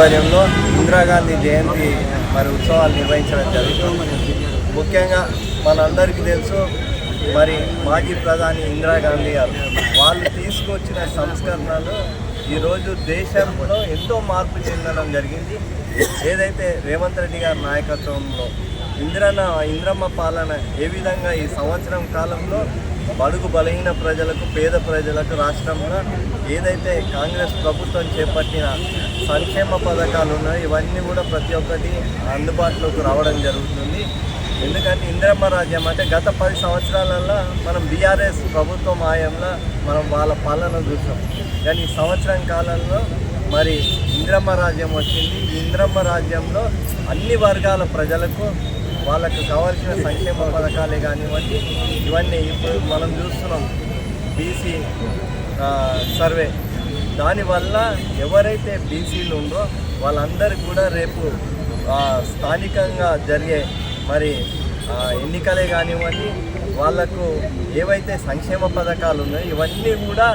ఆధ్వర్యంలో ఇందిరాగాంధీ జయంతి మరి ఉత్సవాలు నిర్వహించడం జరుగుతుంది. ముఖ్యంగా మనందరికీ తెలుసు మరి మాజీ ప్రధాని ఇందిరాగాంధీ గారు వాళ్ళు తీసుకొచ్చిన సంస్కరణలు ఈరోజు దేశంలో ఎంతో మార్పు చెందడం జరిగింది. ఏదైతే రేవంత్ రెడ్డి గారి నాయకత్వంలో ఇంద్రమ్మ పాలన ఏ విధంగా ఈ సంవత్సరం కాలంలో బడుగు బలహీన ప్రజలకు, పేద ప్రజలకు రాష్ట్రంలో ఏదైతే కాంగ్రెస్ ప్రభుత్వం చేపట్టిన సంక్షేమ పథకాలు ఉన్నాయో ఇవన్నీ కూడా ప్రతి ఒక్కటి అందుబాటులోకి రావడం జరుగుతుంది. ఎందుకంటే ఇందిరమ్మ రాజ్యం అంటే గత 10 సంవత్సరాలలో మనం బీఆర్ఎస్ ప్రభుత్వం హయాంలో మనం వాళ్ళ పాలన చూసాం. కానీ ఈ సంవత్సరం కాలంలో మరి ఇందిరమ్మ రాజ్యం వచ్చింది. ఈ ఇందిరమ్మ రాజ్యంలో అన్ని వర్గాల ప్రజలకు వాళ్ళకు కావాల్సిన సంక్షేమ పథకాలే కానివ్వండి, ఇవన్నీ ఇప్పుడు మనం చూస్తున్నాం బీసీ సర్వే. దానివల్ల ఎవరైతే బీసీలు ఉందో వాళ్ళందరికీ కూడా రేపు స్థానికంగా జరిగే మరి ఎన్నికలే కానివ్వండి, వాళ్లకు ఏవైతే సంక్షేమ పథకాలు ఉన్నాయో ఇవన్నీ కూడా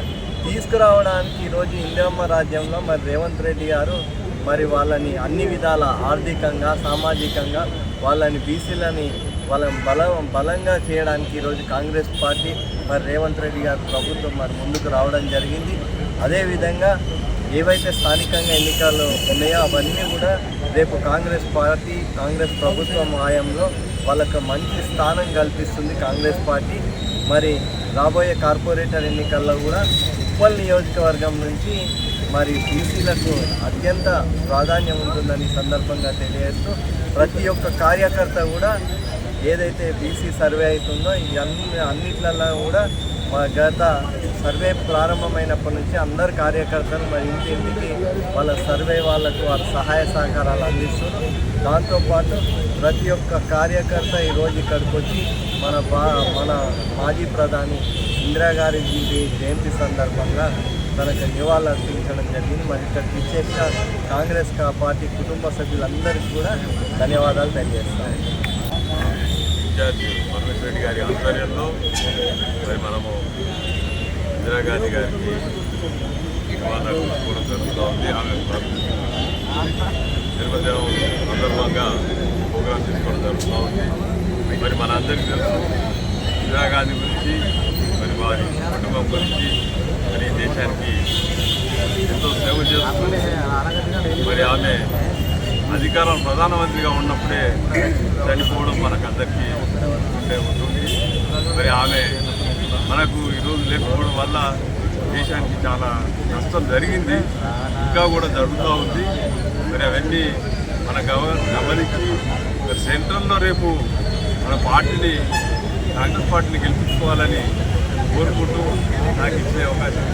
తీసుకురావడానికి ఈరోజు ఇందిరమ్మ రాజ్యంలో మరి రేవంత్ రెడ్డి గారు మరి వాళ్ళని అన్ని విధాల ఆర్థికంగా, సామాజికంగా వాళ్ళని బీసీలని బలంగా చేయడానికి ఈరోజు కాంగ్రెస్ పార్టీ మరి రేవంత్ రెడ్డి గారు ప్రభుత్వం మరి ముందుకు రావడం జరిగింది. అదేవిధంగా ఏవైతే స్థానికంగా ఎన్నికలు ఉన్నాయో అవన్నీ కూడా రేపు కాంగ్రెస్ పార్టీ, కాంగ్రెస్ ప్రభుత్వం హయాంలో వాళ్ళకు మంచి స్థానం కల్పిస్తుంది కాంగ్రెస్ పార్టీ. మరి రాబోయే కార్పొరేటర్ ఎన్నికల్లో కూడా ఉప్పల్ నియోజకవర్గం నుంచి మరి బీసీలకు అత్యంత ప్రాధాన్యం ఉంటుందని సందర్భంగా తెలియజేస్తూ ప్రతి ఒక్క కార్యకర్త కూడా ఏదైతే బీసీ సర్వే అవుతుందో అన్నిట్లలో కూడా గత సర్వే ప్రారంభమైనప్పటి నుంచి అందరు కార్యకర్తలు మరి ఇంటింటికి వాళ్ళ సర్వే వాళ్ళకు వాళ్ళ సహాయ సహకారాలు అందిస్తున్నారు. దాంతోపాటు ప్రతి ఒక్క కార్యకర్త ఈరోజు ఇక్కడికి వచ్చి మన మాజీ ప్రధాని ఇందిరాగాంధీ జయంతి సందర్భంగా తనకు నివాళులు అర్పించడం జరిగింది. మరి ఇక్కడికి ఇచ్చేసిన కాంగ్రెస్ పార్టీ కుటుంబ సభ్యులందరికీ కూడా ధన్యవాదాలు తెలియజేస్తాను. ఇన్ఛార్జి పరమేశ్వర రెడ్డి గారి ఆధ్వర్యంలో మరి మనము ఇందిరాగాంధీ గారికి నివాళులు కూడా జరుగుతూ ఉంది. ఆమె జన్మదినం సందర్భంగా ప్రోగ్రాం తీసుకోవడం జరుగుతూ ఉంది. మరి మనందరికీ తెలుసు ఇందిరాగాంధీ గురించి, మరి వారి కుటుంబం గురించి, మరి దేశానికి ఎంతో సేవ చేస్తుంది. మరి ఆమె అధికారం ప్రధానమంత్రిగా ఉన్నప్పుడే చనిపోవడం మనకందరికీ ఉంటుంది. మరి ఆమె మనకు ఈరోజు లేకపోవడం వల్ల దేశానికి చాలా నష్టం జరిగింది, ఇంకా కూడా జరుగుతూ ఉంది. మరి అవన్నీ మన గమనించి మరి సెంట్రల్లో రేపు మన పార్టీని, కాంగ్రెస్ పార్టీని గెలిపించుకోవాలని కోరుకుంటూ నాకు ఇచ్చే అవకాశం